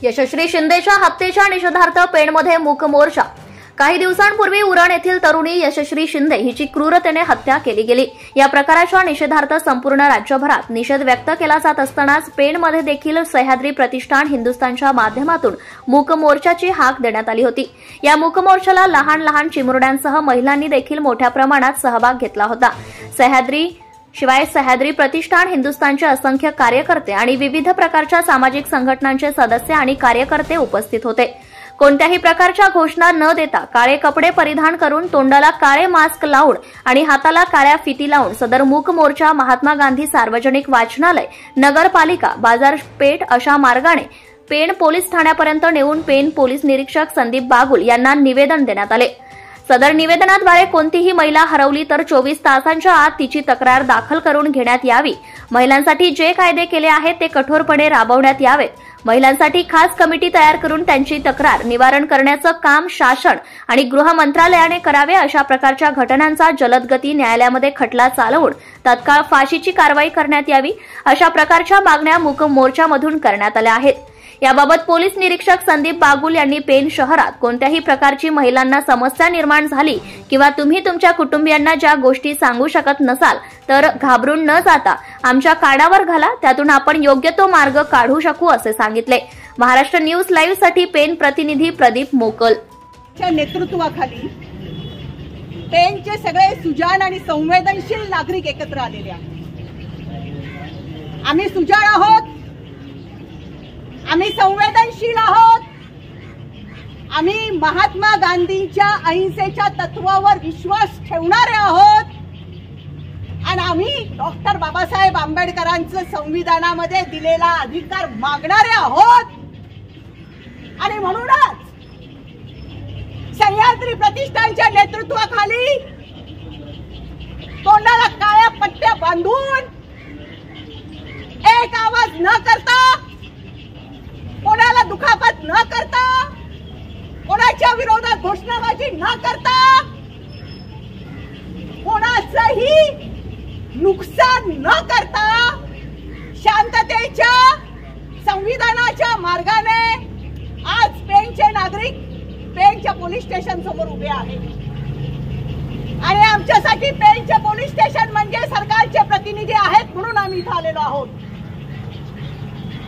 यशश्री शिंदेच्या हत्येच्या निषेधार्थ पेणमध्ये मूक मोर्चा। काही दिवसांपूर्वी उरण येथील तरुणी यशश्री शिंदे हिची क्रूरतेने हत्या केली गेली। या प्रकाराच्या निषेधार्थ संपूर्ण राज्यभरात निषेध व्यक्त केला जात असतानाच पेणमध्ये देखील सह्याद्री प्रतिष्ठान हिंदुस्थानच्या माध्यमातून मूक मोर्चाची हाक देण्यात आली होती। या मूक मोर्चाला लहान लहान चिमुरड्यांसह महिलांनी देखील मोठ्या प्रमाणात सहभाग घेतला होता। सह्याद्री प्रतिष्ठान हिंदुस्थानचे असंख्य कार्यकर्ते आणि विविध प्रकारच्या सामाजिक संघटनांचे सदस्य आणि कार्यकर्ते उपस्थित होते। कोणत्याही प्रकारच्या घोषणा न देता काळे कपडे परिधान करून तोंडाला काळे मास्क लावून आणि हाताला काळ्या फिती लावून सदर मूक मोर्चा महात्मा गांधी सार्वजनिक वाचनालय, नगरपालिका, बाजारपेठ अशा मार्गाने पेण पोलीस ठाण्यापर्यंत नेऊन पेण पोलीस निरीक्षक संदीप बागुल यांना निवेदन देण्यात आले। सदर निवेदनाद्वारे कोणतीही महिला हरवली तर 24 तासांच्या आत तिची तक्रार दाखल करून घेण्यात यावी। महिलांसाठी जे कायदे केले आहेत ते कठोरपणे राबवण्यात यावेत। महिलांसाठी खास कमिटी तयार करून त्यांची तक्रार निवारण करण्याचं काम शासन आणि गृह मंत्रालयाने करावे। अशा प्रकारच्या घटनांचा जलद गती न्यायालयामध्ये खटला चालवून तत्काळ फाशीची कारवाई करण्यात यावी। अशा प्रकारच्या मागण्या मूक मोर्चामधून करण्यात आल्या आहेत। याबाबत पोलीस निरीक्षक संदीप बागुल यांनी पेण शहरात कोणत्याही प्रकारची महिलांना समस्या निर्माण झाली किंवा तुम्ही तुमच्या कुटुंबियांना ज्या गोष्टी सांगू शकत नसाल तर घाबरून न जाता आमच्या कानावर घाला, त्यातून आपण योग्य तो मार्ग काढू शकू असे सांगितले। महाराष्ट्र न्यूज लाईव्ह साठी पेण प्रतिनिधी प्रदीप मोकल च्या नेतृत्वाखाली पेणचे सगळे सुजाण आणि संवेदनशील नागरिक एकत्र आलेले आहेत। आम्ही सुजाण आहोत, आम्ही संवेदनशील आहोत, आम्ही महात्मा गांधींच्या अहिंसेच्या तत्वावर विश्वास ठेवणारे आहोत आणि आम्ही डॉक्टर बाबासाहेब आंबेडकरांचं संविधानामध्ये दिलेला अधिकार मागणारे आहोत। आणि म्हणूनच सह्याद्री प्रतिष्ठानच्या नेतृत्वाखाली तोंडाला काळ्या पट्ट्या बांधून एक आवाज न करता, कोणाला दुखापत न करता, कोणाच्या विरोधात घोषणाबाजी न करता, कोणाचंही नुकसान न करता शांततेच्या संविधानाच्या मार्गाने आज पेणचे नागरिक पेणच्या पोलीस स्टेशन समोर उभे आहेत। आणि आमच्यासाठी पेणचे पोलीस स्टेशन म्हणजे सरकारचे प्रतिनिधी आहेत म्हणून आम्ही इथे आलेलो आहोत।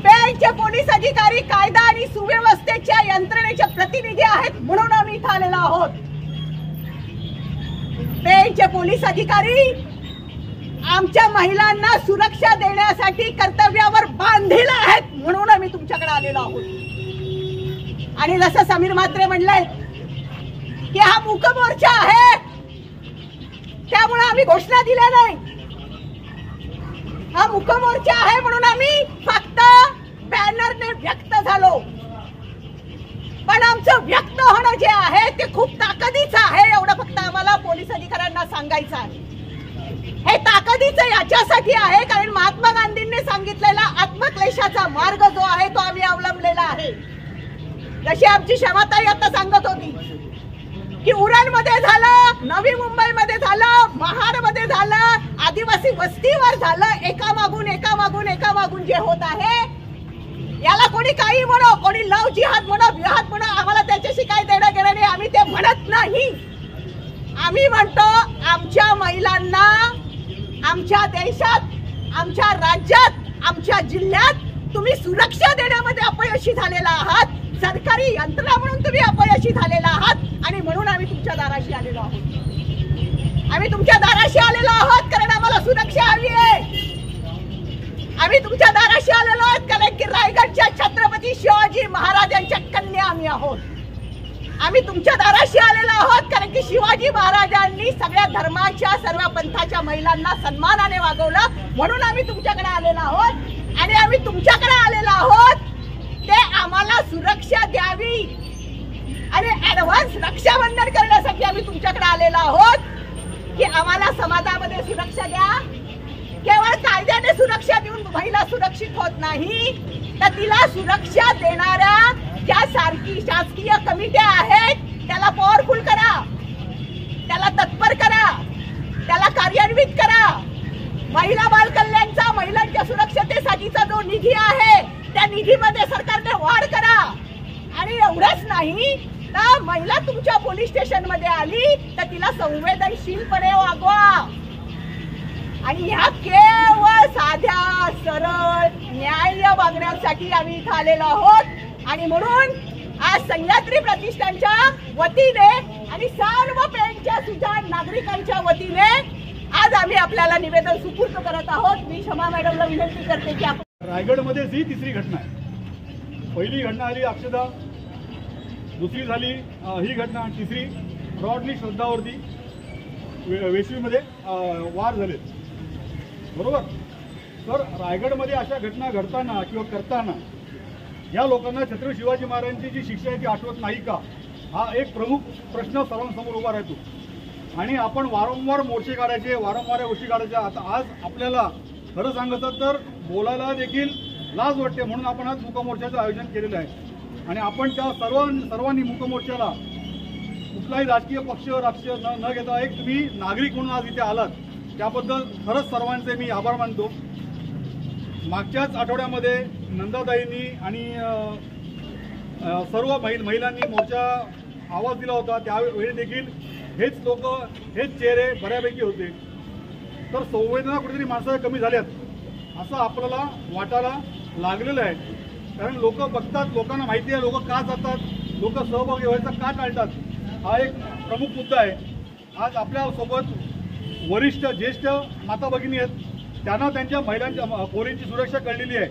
पेणचे पोलीस अधिकारी कायदा आणि सुव्यवस्थेच्या यंत्रणेचे प्रतिनिधी आहेत म्हणून आम्ही इथे आलेलो आहोत। पेणचे पोलीस अधिकारी आमच्या महिलांना सुरक्षा देण्यासाठी कर्तव्यावर बांधील आहेत म्हणून आम्ही तुमच्याकडे आलेलो आहोत। आणि जसं समीर म्हात्रे म्हणले की हा मूक मोर्चा आहे त्यामुळे आम्ही घोषणा दिल्या नाही, हा मूक मोर्चा आहे म्हणून आम्ही फक्त बॅनरने व्यक्त झालो। पण आमचं व्यक्त होणं जे आहे ते खूप ताकदीचं आहे, एवढं फक्त आम्हाला पोलीस अधिकाऱ्यांना सांगायचं आहे। हे ताकदीचं याच्यासाठी आहे कारण महात्मा गांधींनी सांगितलेला आत्मक्लेशाचा मार्ग जो आहे तो आम्ही अवलंबलेला आहे। जशी आमची क्षमाताई आता सांगत होती की उरणमध्ये झालं, नवी मुंबईमध्ये झालं, महाडमध्ये झालं, आदिवासी वस्तीवर झालं, एका मागून जे होत आहे याला कोणी काही म्हणो, कोणी लव जिहाद म्हणो, विहाद म्हणो, आम्हाला त्याच्याशी काही देणं घेणं नाही, आम्ही ते म्हणत नाही। आम्ही म्हणतो आमच्या महिलांना आमच्या देशात, आमच्या राज्यात, आमच्या जिल्ह्यात तुम्ही सुरक्षा देण्यामध्ये अपयशी झालेला आहात, सरकारी यंत्रणा म्हणून तुम्ही अपयशी झालेला आहात आणि म्हणून आम्ही तुमच्या दाराशी आलेलो आहोत। आम्ही तुमच्या दाराशी आलेलो आहोत कारण आम्हाला सुरक्षा हवी आहे। आम्ही तुमच्या दाराशी आलेलो आहोत कारण की रायगडच्या छत्रपती शिवाजी महाराजांच्या कन्या आम्ही आहोत। आम्ही तुमच्या दाराशी आलेलो आहोत कारण की शिवाजी महाराजांनी सगळ्या धर्माच्या, सर्व पंथाच्या महिलांना सन्मानाने वागवलं म्हणून आम्ही तुमच्याकडे आलेलो आहोत। आणि आम्ही तुमच्याकडे आलेलो आहोत ते आम्हाला सुरक्षा द्यावी आणि ऍडव्हान्स रक्षाबंधन करण्यासाठी आम्ही तुमच्याकडे आलेलो आहोत की आम्हाला समाजामध्ये सुरक्षा द्या। केवळ कायद्याने सुरक्षा देऊन महिला सुरक्षित होत नाही तर तिला सुरक्षा देणाऱ्या ज्या शासकीय कमिट्या आहेत त्याला पॉवरफुल करा, त्याला तत्पर करा, त्याला कार्यान्वित करा। महिला बाल कल्याणचा, महिलांच्या सुरक्षतेसाठीचा जो निधी आहे त्या निधीमध्ये सरकारने वाढ करा। आणि एवढंच नाही तर महिला तुमच्या पोलीस स्टेशन मध्ये आली तर तिला संवेदनशीलपणे वागवा. आणि ह्या केवळ साध्या सरळ न्याय मागण्यासाठी आम्ही इथं आलेलो आहोत. आणि म्हणून आज सह्याद्री प्रतिष्ठानच्या वतीने आणि सर्व पेणच्या सुजाण नागरिकांच्या वतीने आज आम्ही आपल्याला निवेदन सुपूर्द करत आहोत. मी क्षमा मॅडमला विनंती करते की आपण रायगडमध्ये ही तिसरी घटना आहे. पहिली घटना आली अक्षदा, दुसरी झाली ही घटना, तिसरी रॉडनी श्रद्धावरती वेसवीमध्ये वार झाले, बरोबर. तर रायगडमध्ये अशा घटना घडताना किंवा करताना या लोकांना छत्रपती शिवाजी महाराजांची जी शिक्षा आहे ती आठवत नाही का, हा एक प्रमुख प्रश्न सर्वांसमोर उभा राहतो. आणि आपण वारंवार मोर्चे काढायचे, वारंवार या गोष्टी काढायच्या. आता आज आपल्याला खरं सांगायचं तर बोलायला देखील लाज वाटते, म्हणून आपण आज मुकमोर्चाचं आयोजन केलेलं आहे. आणि आपण त्या सर्वांनी मुकमोर्चाला कुठलाही राजकीय पक्ष न घेता एक तुम्ही नागरिक म्हणून आज इथे आलात, त्याबद्दल खरंच सर्वांचे मी आभार मानतो. मागच्याच आठवड्यामध्ये नंदाताईंनी आणि सर्व महिलांनी मोर्चा आवाज दिला होता, त्यावेळी देखील हेच लोक, हेच चेहरे बऱ्यापैकी होते. तर संवेदना कुठेतरी माणसाच्या कमी झाल्यात असं आपल्याला वाटायला लागलेलं आहे. कारण लोक बघतात, लोकांना माहिती आहे लोक का जातात, लोक सहभागी व्हायचा का टाळतात, हा एक प्रमुख मुद्दा आहे. आज आपल्यासोबत वरिष्ठ ज्येष्ठ माता भगिनी आहेत, त्यांना त्यांच्या महिलांच्या पोरींची सुरक्षा कळलेली आहे.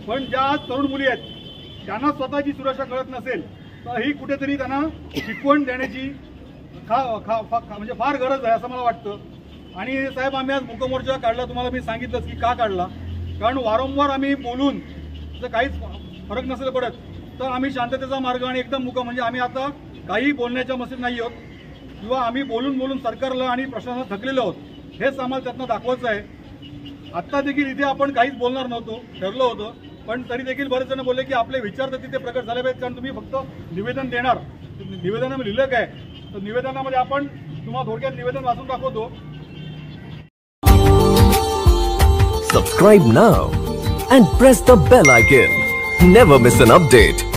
पण ज्या आज तरुण मुली आहेत त्यांना स्वतःची सुरक्षा कळत नसेल तर ही कुठेतरी त्यांना शिकवण देण्याची म्हणजे फार गरज आहे असं मला वाटतं. आणि साहेब, आम्ही आज मुकमोर्चा काढला, तुम्हाला मी सांगितलंच की का काढला. कारण वारंवार आम्ही बोलून जर काहीच फरक नसेल पडत तर आम्ही शांततेचा मार्ग आणि एकदम म्हणजे आम्ही आता काही बोलण्याच्या मस्तीत नाही आहोत किंवा आम्ही बोलून सरकारला आणि प्रशासनाला थकलेलो आहोत, हेच आम्हाला त्यातनं दाखवायचं आहे. आत्ता देखील इथे आपण काहीच बोलणार नव्हतो, ठरलं होतं, पण तरी देखील बरेच जण बोलले की आपले विचार तर तिथे प्रकट झाले पाहिजेत. कारण तुम्ही फक्त निवेदन देणार, निवेदनामध्ये लिहिलं काय, तर निवेदनामध्ये आपण तुम्हाला थोडक्यात निवेदन वाचून दाखवतो. Subscribe now and press the bell icon. Never miss an update.